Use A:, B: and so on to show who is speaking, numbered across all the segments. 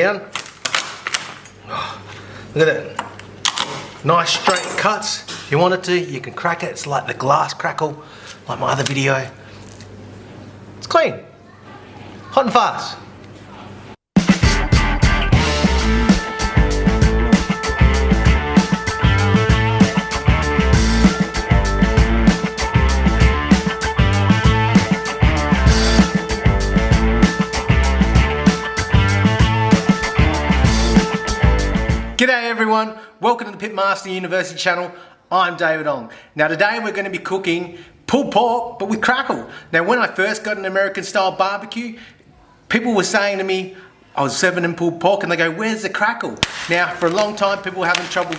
A: Down. Oh, look at that. Nice straight cuts. If you wanted to, you can crack it. It's like the glass crackle, like my other video. It's clean. Hot and fast. G'day everyone, welcome to the Pitmaster University channel. I'm David Ong. Now today we're going to be cooking pulled pork but with Crackle. Now when I first got an American style barbecue, people were saying to me, I was serving them pulled pork and they go, where's the Crackle? Now for a long time people were having trouble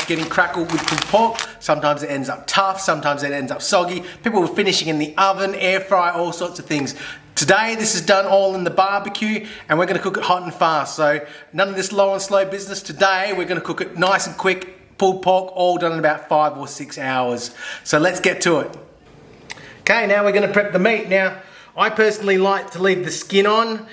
A: getting Crackle with pulled pork. Sometimes it ends up tough, sometimes it ends up soggy. People were finishing in the oven, air fry, all sorts of things. Today this is done all in the barbecue and we're going to cook it hot and fast. So none of this low and slow business. Today we're going to cook it nice and quick, pulled pork, all done in about 5 or 6 hours. So let's get to it. Okay, now we're going to prep the meat. Now I personally like to leave the skin on.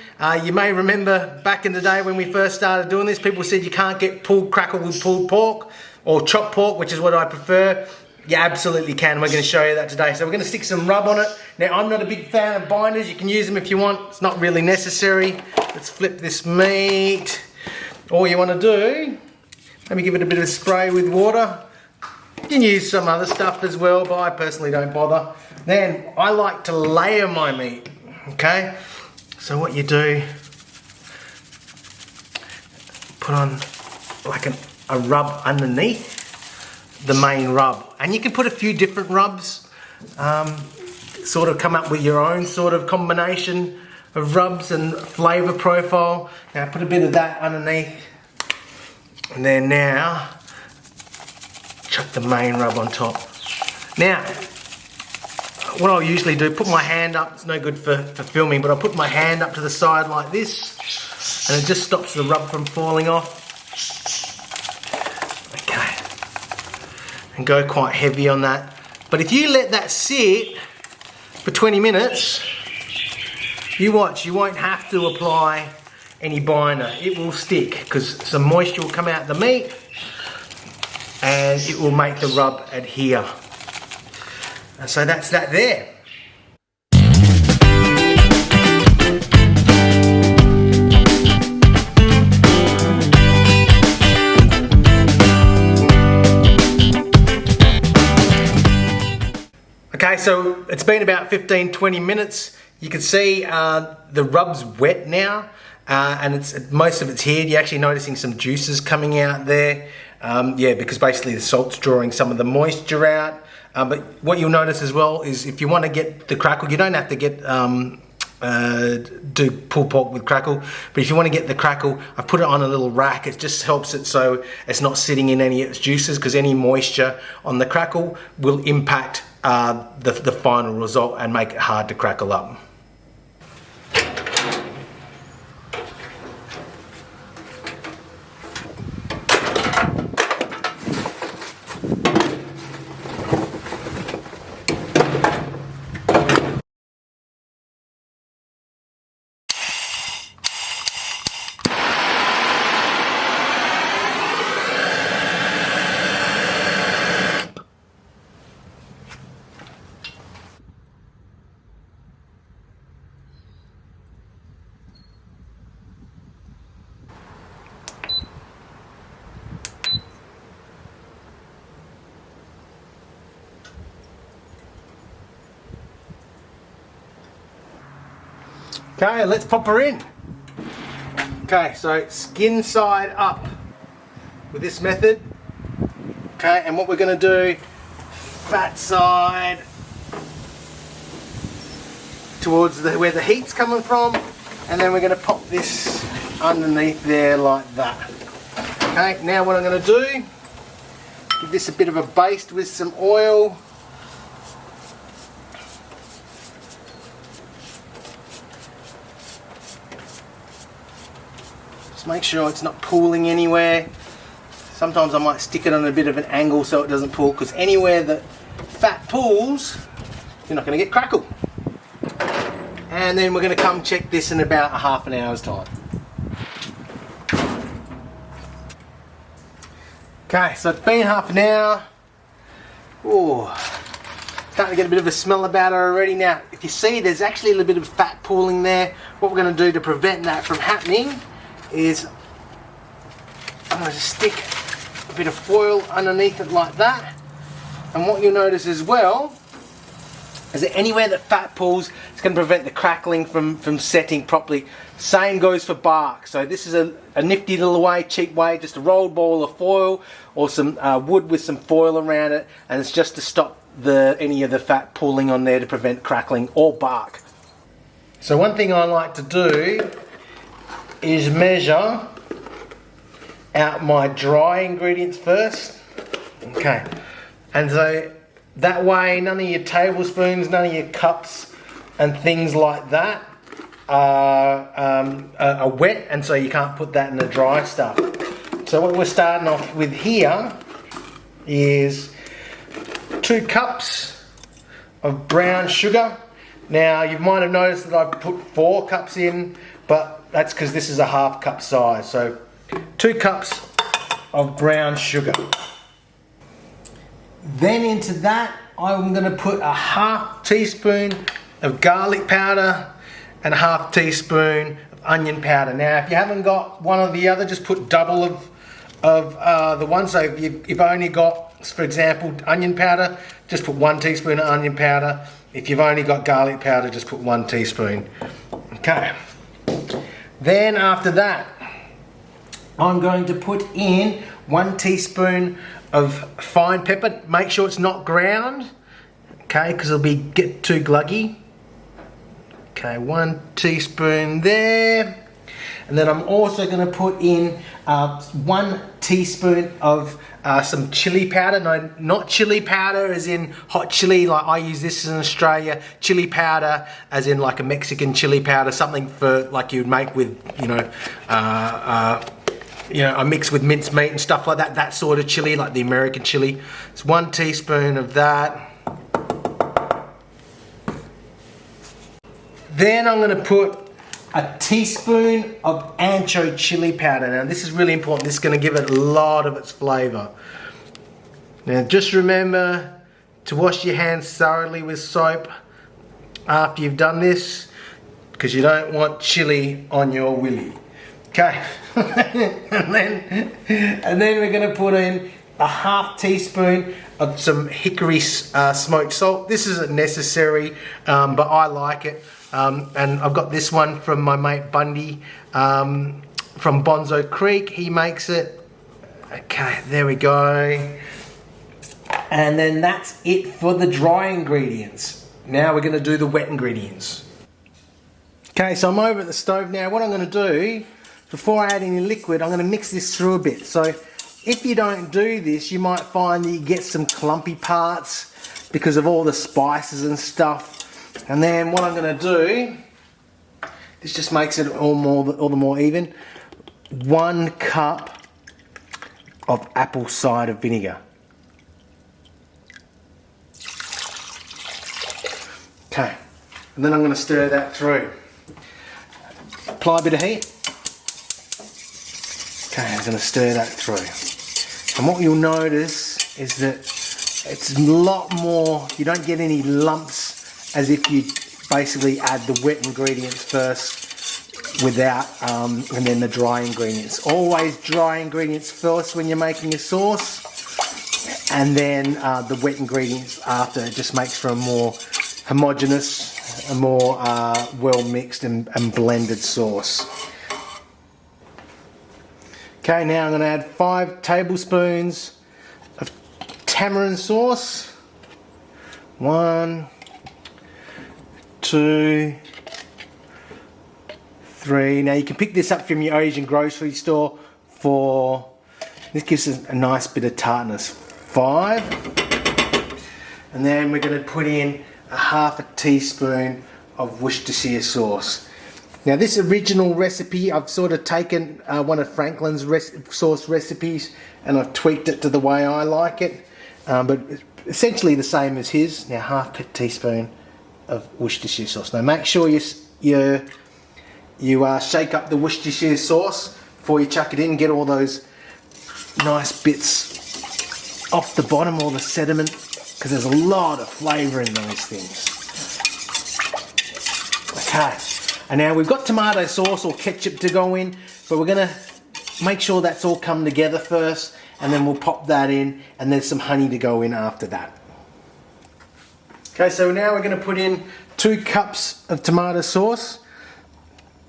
A: You may remember back in the day when we first started doing this, people said you can't get pulled Crackle with pulled pork or chopped pork, which is what I prefer. You absolutely can. We're going to show you that today. So we're going to stick some rub on it. Now I'm not a big fan of binders. You can use them if you want. It's not really necessary. Let's flip this meat. All you want to do, let me give it a bit of a spray with water. You can use some other stuff as well, but I personally don't bother. Then I like to layer my meat. Okay? So what you do, put on like a rub underneath the main rub, and you can put a few different rubs, sort of come up with your own sort of combination of rubs and flavor profile. Now put a bit of that underneath, and then now chuck the main rub on top. Now what I'll usually do, put my hand up, it's no good for filming, but I'll put my hand up to the side like this and it just stops the rub from falling off. And go quite heavy on that. But if you let that sit for 20 minutes, you watch, you won't have to apply any binder. It will stick because some moisture will come out of the meat and it will make the rub adhere. And so that's that there. Okay, so it's been about 15-20 minutes. You can see the rub's wet now, and most of it's here. You're actually noticing some juices coming out there. Yeah, because basically the salt's drawing some of the moisture out. But what you'll notice as well is if you want to get the Crackle, you don't have to get do pulled pork with Crackle, but if you want to get the Crackle, I put it on a little rack. It just helps it so it's not sitting in any of its juices, because any moisture on the Crackle will impact the final result and make it hard to crackle up. Okay, let's pop her in. Okay, so skin side up with this method. Okay, and what we're going to do, fat side towards where the heat's coming from, and then we're going to pop this underneath there like that. Okay, now what I'm going to do, give this a bit of a baste with some oil. Make sure it's not pooling anywhere. Sometimes I might stick it on a bit of an angle so it doesn't pool, because anywhere that fat pools, you're not going to get Crackle. And then we're going to come check this in about a half an hour's time. Okay, so it's been half an hour. Oh, starting to get a bit of a smell about it already. Now, if you see, there's actually a little bit of fat pooling there. What we're going to do to prevent that from happening is I'm going to stick a bit of foil underneath it like that. And what you'll notice as well is that anywhere that fat pools, it's going to prevent the crackling from setting properly. Same goes for bark. So this is a nifty little way, cheap way, just a rolled ball of foil or some wood with some foil around it, and it's just to stop any of the fat pooling on there to prevent crackling or bark. So one thing I like to do is measure out my dry ingredients first. Okay, and so that way none of your tablespoons, none of your cups and things like that are wet, and so you can't put that in the dry stuff. So what we're starting off with here is 2 cups of brown sugar. Now you might have noticed that I've put 4 cups in, but that's because this is a half cup size. So 2 cups of brown sugar. Then into that I'm going to put a half teaspoon of garlic powder and a half teaspoon of onion powder. Now if you haven't got one or the other, just put double of the one. So if you've only got, for example, onion powder, just put 1 teaspoon of onion powder. If you've only got garlic powder, just put 1 teaspoon. Okay. Then after that, I'm going to put in 1 teaspoon of fine pepper. Make sure it's not ground, okay, because it'll get too gluggy. Okay, 1 teaspoon there. And then I'm also going to put in 1 teaspoon of some chili powder. No, not chili powder as in hot chili like I use this in Australia. Chili powder as in like a Mexican chili powder, something for like you would make with, you know, a mix with minced meat and stuff like that. That sort of chili, like the American chili. It's 1 teaspoon of that. Then I'm going to put a teaspoon of ancho chili powder. Now this is really important. This is going to give it a lot of its flavour. Now just remember to wash your hands thoroughly with soap after you've done this, because you don't want chili on your willy. Okay, and then we're going to put in a half teaspoon of some hickory smoked salt. This isn't necessary, but I like it. And I've got this one from my mate Bundy from Bonzo Creek. He makes it. Okay, there we go. And then that's it for the dry ingredients. Now we're going to do the wet ingredients. Okay, so I'm over at the stove now. What I'm going to do, before I add any liquid, I'm going to mix this through a bit. So if you don't do this, you might find that you get some clumpy parts because of all the spices and stuff. And then what I'm going to do, this just makes it all the more even, 1 cup of apple cider vinegar. Okay, and then I'm going to stir that through. Apply a bit of heat. Okay, I'm going to stir that through. And what you'll notice is that it's a lot more, you don't get any lumps as if you basically add the wet ingredients first without, and then the dry ingredients. Always dry ingredients first when you're making a sauce, and then the wet ingredients after. It just makes for a more homogeneous, a more well mixed and blended sauce. Okay, now I'm going to add 5 tablespoons of tamarind sauce. 1, 2, 3. Now you can pick this up from your Asian grocery store for, this gives us a nice bit of tartness. 5. And then we're going to put in a half a teaspoon of Worcestershire sauce. Now this original recipe, I've sort of taken one of Franklin's sauce recipes and I've tweaked it to the way I like it, but essentially the same as his. Now half a teaspoon of Worcestershire sauce. Now make sure you shake up the Worcestershire sauce before you chuck it in, get all those nice bits off the bottom, all the sediment, because there's a lot of flavour in those things. Okay, and now we've got tomato sauce or ketchup to go in, but we're going to make sure that's all come together first, and then we'll pop that in, and there's some honey to go in after that. Okay, so now we're going to put in 2 cups of tomato sauce.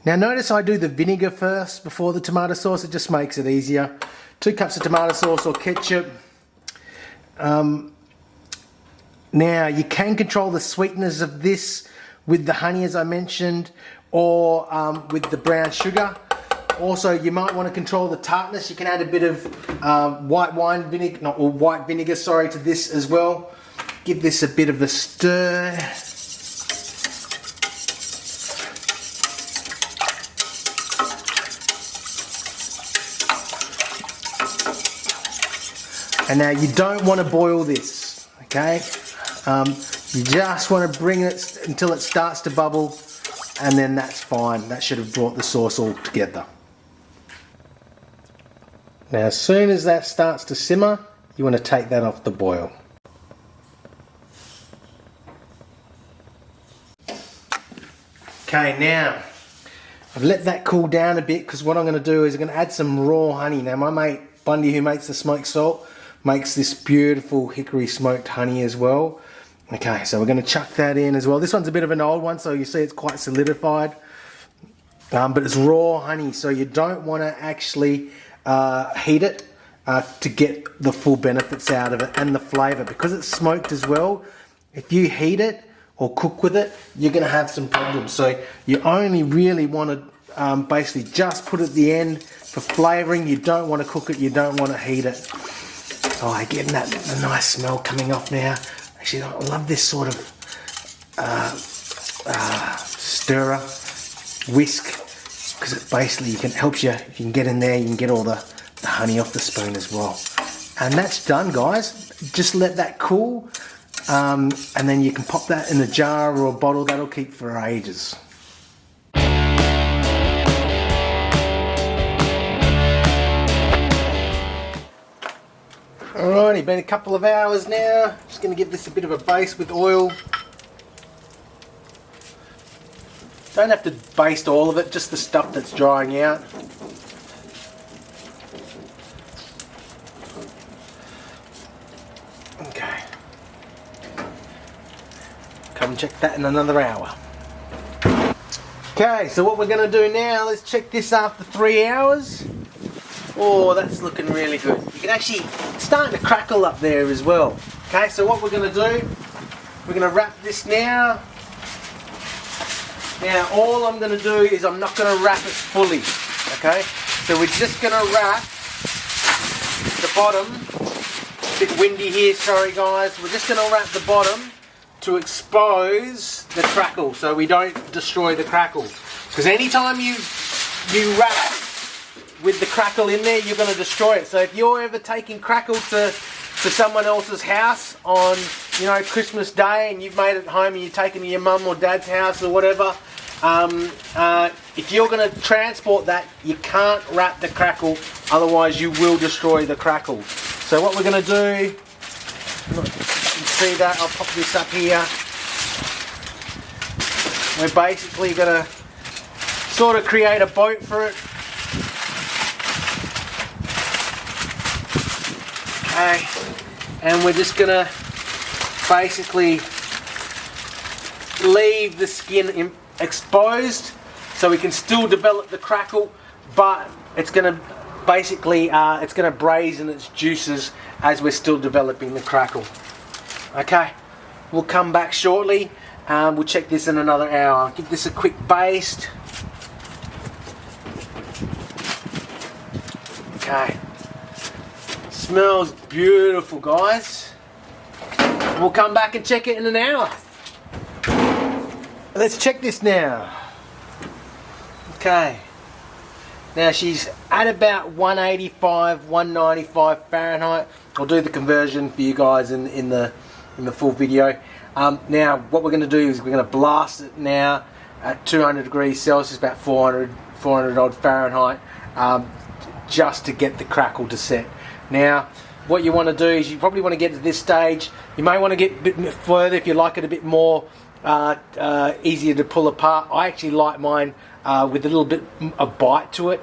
A: Now notice I do the vinegar first before the tomato sauce, it just makes it easier. 2 cups of tomato sauce or ketchup. Now you can control the sweetness of this with the honey, as I mentioned, or with the brown sugar. Also, you might want to control the tartness. You can add a bit of white vinegar, to this as well. Give this a bit of a stir. And now you don't want to boil this, okay? You just want to bring it until it starts to bubble, and then that's fine. That should have brought the sauce all together. Now as soon as that starts to simmer, you want to take that off the boil. Okay, now I've let that cool down a bit, because what I'm going to do is I'm going to add some raw honey. Now my mate Bundy, who makes the smoked salt, makes this beautiful hickory smoked honey as well. Okay, so we're going to chuck that in as well. This one's a bit of an old one, so you see it's quite solidified. But it's raw honey, so you don't want to actually heat it to get the full benefits out of it and the flavour. Because it's smoked as well, if you heat it or cook with it, you're going to have some problems. So you only really want to basically just put it at the end for flavouring. You don't want to cook it, you don't want to heat it. Oh, I'm getting that nice smell coming off now. Actually, I love this sort of stirrer, whisk, because it basically helps you. If you can get in there, you can get all the honey off the spoon as well. And that's done, guys. Just let that cool, and then you can pop that in a jar or a bottle. That'll keep for ages. Alrighty, been a couple of hours now. Just going to give this a bit of a baste with oil. Don't have to baste all of it, just the stuff that's drying out. Okay. Come check that in another hour. Okay, so what we're going to do now, let's check this after 3 hours. Oh, that's looking really good. You can actually, it's starting to crackle up there as well. Okay, so what we're going to do, we're going to wrap this now. Now, all I'm going to do is I'm not going to wrap it fully. Okay, so we're just going to wrap the bottom. A bit windy here, sorry guys. We're just going to wrap the bottom to expose the crackle, so we don't destroy the crackle. Because anytime you wrap with the crackle in there, you're going to destroy it. So if you're ever taking crackle to someone else's house on, you know, Christmas Day, and you've made it home and you're taking it to your mum or dad's house or whatever, if you're going to transport that, you can't wrap the crackle, otherwise you will destroy the crackle. So what we're going to do, you can see that, I'll pop this up here. We're basically going to sort of create a boat for it. Okay, and we're just going to basically leave the skin exposed so we can still develop the crackle, but it's going to basically it's going to braise in its juices as we're still developing the crackle. Okay, we'll come back shortly. We'll check this in another hour. Give this a quick baste. Okay. Smells beautiful, guys. We'll come back and check it in an hour. Let's check this now. Okay. Now she's at about 185, 195 Fahrenheit. I'll do the conversion for you guys in the full video. Now what we're going to do is we're going to blast it now at 200 degrees Celsius, about 400 odd Fahrenheit. just to get the crackle to set. Now, what you want to do is you probably want to get to this stage. You may want to get a bit further if you like it a bit more easier to pull apart. I actually like mine with a little bit of bite to it,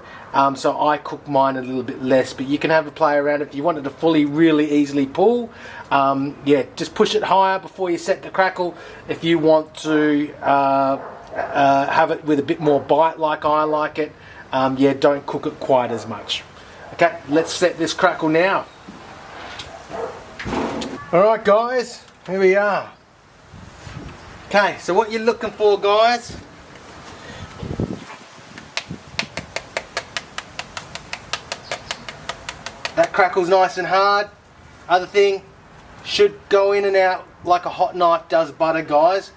A: so I cook mine a little bit less, but you can have a play around it. If you want it to fully really easily pull, yeah, just push it higher before you set the crackle. If you want to have it with a bit more bite like I like it, yeah, don't cook it quite as much. Okay, let's set this crackle now. Alright guys, here we are. Okay, so what you're looking for, guys, that crackle's nice and hard. Other thing, should go in and out like a hot knife does butter, guys.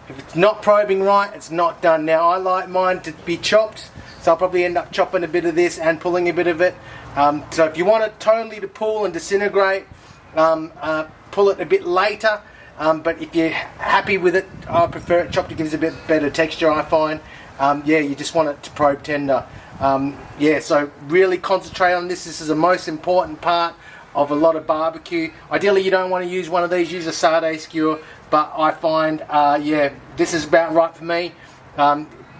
A: If it's not probing right, it's not done. Now I like mine to be chopped, so I'll probably end up chopping a bit of this and pulling a bit of it. So if you want it totally to pull and disintegrate, pull it a bit later. But if you're happy with it, I prefer it chopped. It gives a bit better texture, I find. Yeah, you just want it to probe tender. Yeah, so really concentrate on this. This is the most important part of a lot of barbecue. Ideally, you don't want to use one of these. Use a Sade skewer. But I find, yeah, this is about right for me.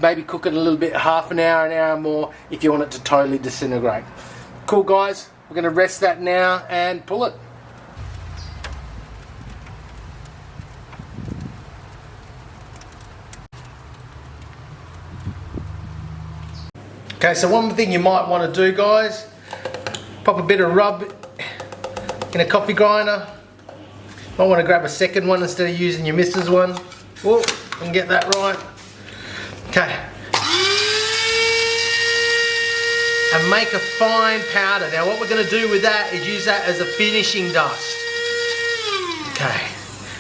A: Maybe cook it a little bit, half an hour more, if you want it to totally disintegrate. Cool, guys. We're going to rest that now and pull it. Okay, so one thing you might want to do, guys, pop a bit of rub in a coffee grinder. Might want to grab a second one instead of using your missus one. Whoa, and get that right. Okay. And make a fine powder. Now what we're going to do with that is use that as a finishing dust. Okay.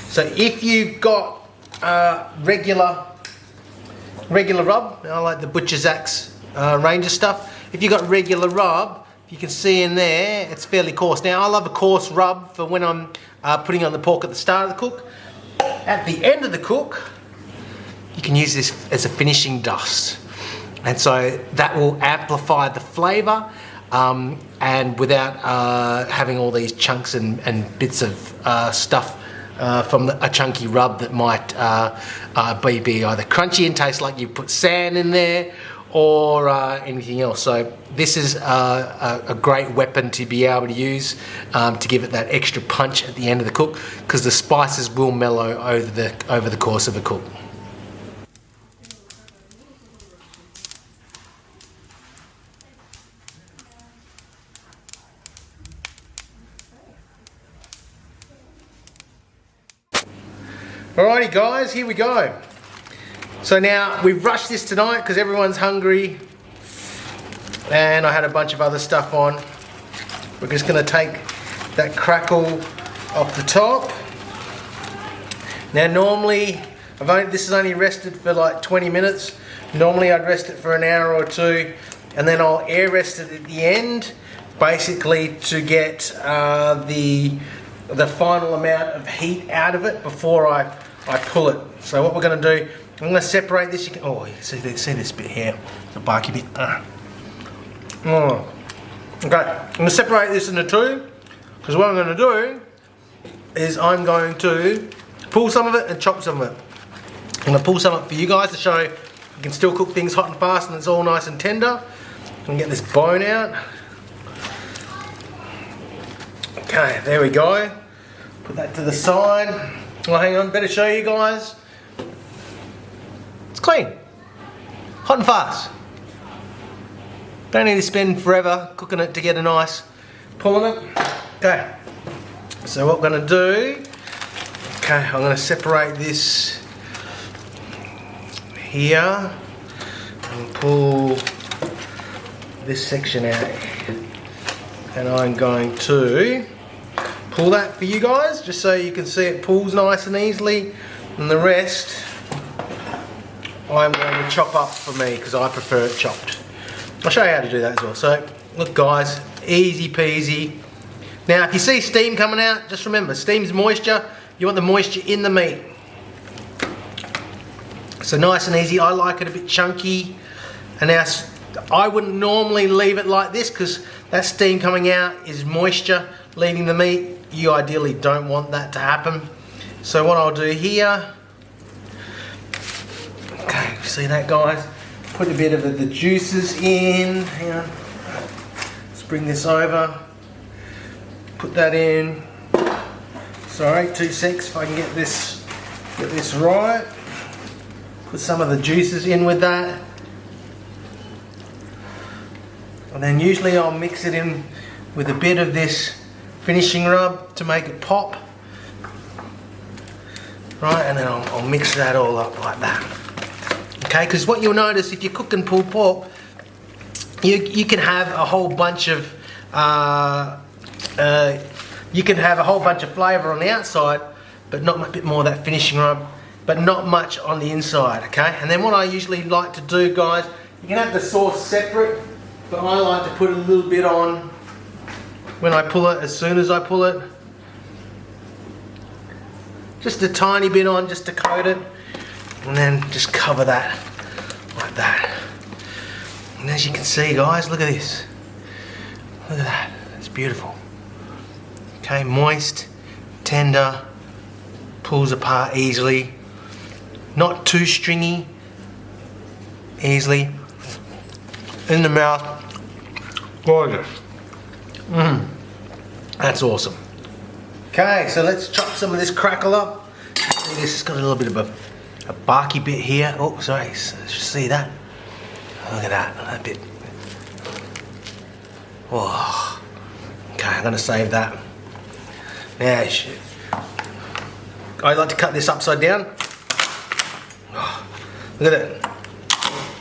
A: So if you've got regular rub, I like the Butcher's Axe Ranger stuff. If you've got regular rub, you can see in there it's fairly coarse. Now I love a coarse rub for when I'm putting on the pork at the start of the cook. At the end of the cook, you can use this as a finishing dust, and so that will amplify the flavour, and without having all these chunks and bits of stuff from a chunky rub that might be either crunchy and taste like you put sand in there, or anything else. So this is a great weapon to be able to use to give it that extra punch at the end of the cook, because the spices will mellow over the course of a cook. Alrighty guys, here we go. So now we've rushed this tonight because everyone's hungry, and I had a bunch of other stuff on. We're just going to take that crackle off the top. Now normally, this is only rested for like 20 minutes. Normally I'd rest it for an hour or two, and then I'll air rest it at the end, basically to get the final amount of heat out of it before I pull it. So what we're going to do, I'm going to separate this. You can see this bit here, the barky bit. Okay, I'm going to separate this into two, because what I'm going to do is I'm going to pull some of it and chop some of it. I'm going to pull some of it for you guys to show you can still cook things hot and fast and it's all nice and tender. I'm going to get this bone out. Okay, there we go. Put that to the side. Well, hang on, better show you guys. It's clean. Hot and fast. Don't need to spend forever cooking it to get a nice pulling it. Okay, so what we're going to do, okay, I'm going to separate this here and pull this section out. And I'm going to pull that for you guys, just so you can see it pulls nice and easily, and the rest I'm going to chop up for me because I prefer it chopped. I'll show you how to do that as well. So look guys, easy peasy. Now if you see steam coming out, just remember steam's moisture. You want the moisture in the meat. So nice and easy. I like it a bit chunky. And now I wouldn't normally leave it like this because that steam coming out is moisture leaving the meat. You ideally don't want that to happen. So what I'll do here, okay, see that guys? Put a bit of the juices in. Hang on. Let's bring this over. Put that in. Sorry, 2 seconds if I can get this right. Put some of the juices in with that. And then usually I'll mix it in with a bit of this finishing rub to make it pop. Right, and then I'll mix that all up like that. Okay, because what you'll notice if you're cooking pulled pork, you can have a whole bunch of flavour on the outside, but not a bit more of that finishing rub, but not much on the inside. Okay, and then what I usually like to do, guys, you can have the sauce separate, but I like to put a little bit on when I pull it, as soon as I pull it. Just a tiny bit on, just to coat it, and then just cover that like that. And as you can see, guys, look at this. Look at that, it's beautiful. Okay, moist, tender, pulls apart easily, not too stringy, easily. In the mouth, gorgeous. That's awesome. Okay, so let's chop some of this crackle up. See, this has got a little bit of a barky bit here. Oh, sorry, see that? Look at that bit. Oh, okay, I'm gonna save that. Now, I like to cut this upside down. Oh, look at it.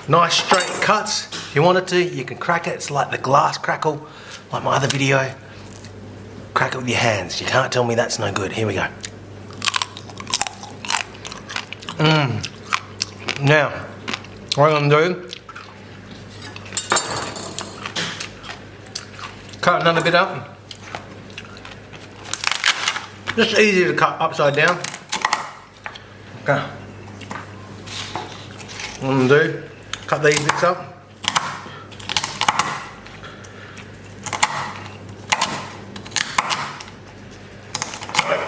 A: Nice straight cuts. If you wanted to, you can crack it. It's like the glass crackle, like my other video. Crack it with your hands. You can't tell me that's no good. Here we go. Now, what I'm gonna do, cut another bit up. Just easy to cut upside down. Okay. What I'm gonna do, cut these bits up.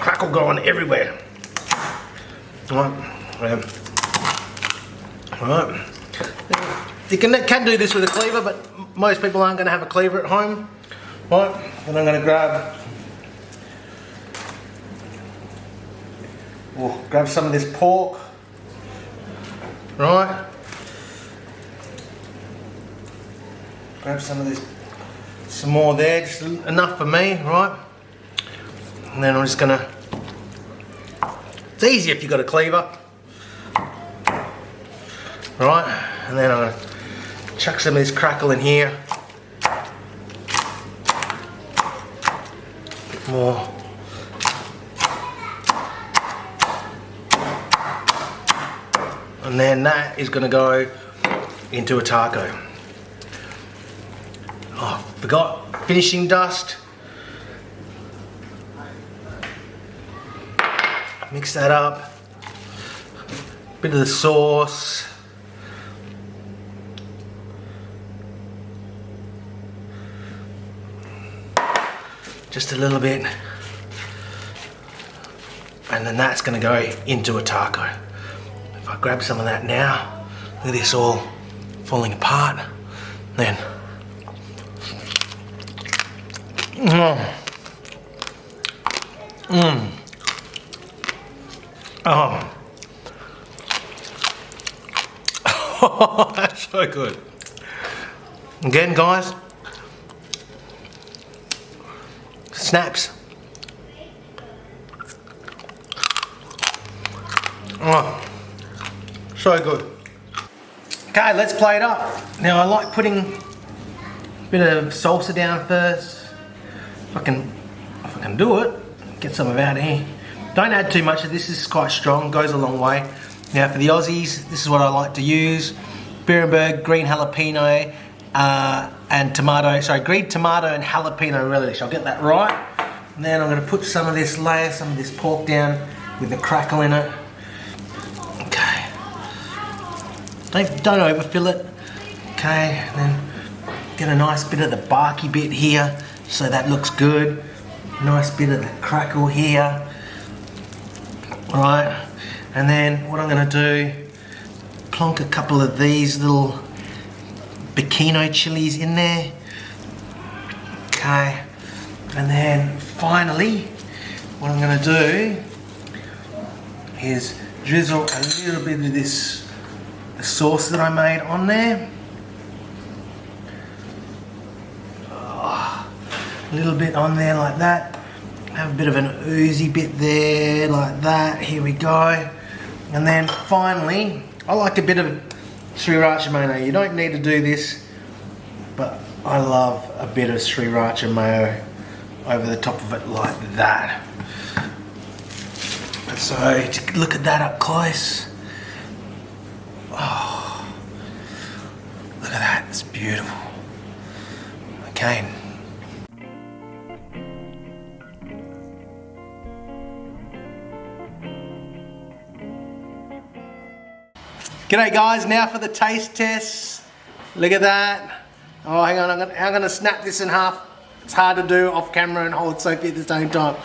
A: Crackle going everywhere. Alright. You can do this with a cleaver, but most people aren't going to have a cleaver at home. Right, and I'm going to grab some of this pork. Right. Grab some more there, just enough for me, right? And then I'm just gonna, it's easy if you've got a cleaver. Right, and then I'm gonna chuck some of this crackle in here. Bit more. And then that is gonna go into a taco. Oh, forgot finishing dust. Mix that up. Bit of the sauce. Just a little bit. And then that's going to go into a taco. If I grab some of that now, look at this all falling apart. Then oh, that's so good. Again, guys, snaps. Oh, so good. Okay, let's plate it up. Now I like putting a bit of salsa down first. If I can do it, get some of it out of here. Don't add too much of this. This is quite strong, goes a long way. Now for the Aussies, this is what I like to use. Beerenberg, green jalapeno, and tomato, sorry, green tomato and jalapeno relish. I'll get that right. And then I'm gonna put some of this layer, some of this pork down with the crackle in it. Okay. Don't overfill it. Okay, and then Get a nice bit of the barky bit here, so that looks good. Nice bit of the crackle here. Right, and then what I'm going to do, plonk a couple of these little Bikino chilies in there. Okay, and then finally, what I'm going to do is drizzle a little bit of this sauce that I made on there. A little bit on there like that. Have a bit of an oozy bit there like that. Here we go. And then finally, I like a bit of sriracha mayo. You don't need to do this, but I love a bit of sriracha mayo over the top of it like that. So to look at that up close. Oh, look at that, it's beautiful. Okay. G'day guys, now for the taste test. Look at that. Oh, hang on, I'm gonna snap this in half. It's hard to do off camera and hold Sophie at the same time.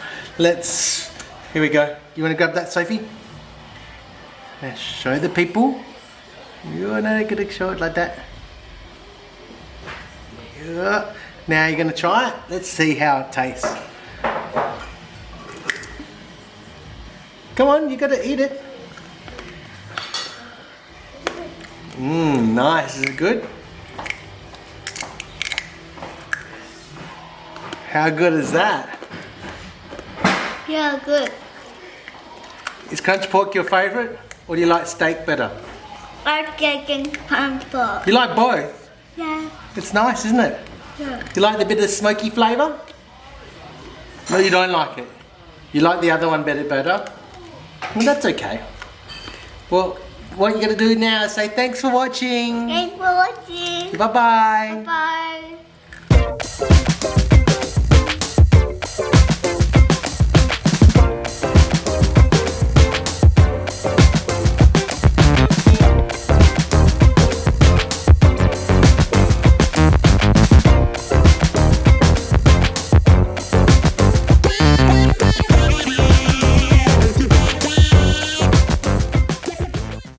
A: Here we go. You wanna grab that, Sophie? Now show the people. You're not gonna show it like that. Yeah. Now you're gonna try it. Let's see how it tastes. Come on, you gotta eat it. Nice. Is it good? How good is that?
B: Yeah, good.
A: Is crunch pork your favourite, or do you like steak better?
B: I like getting crunch pork.
A: You like both?
B: Yeah.
A: It's nice, isn't it?
B: Yeah.
A: Do you like the bit of smoky flavour? No, you don't like it. You like the other one better? Well, that's okay. Well, what you're going to do now is say thanks for watching.
B: Thanks for watching.
A: Bye-bye.
B: Bye.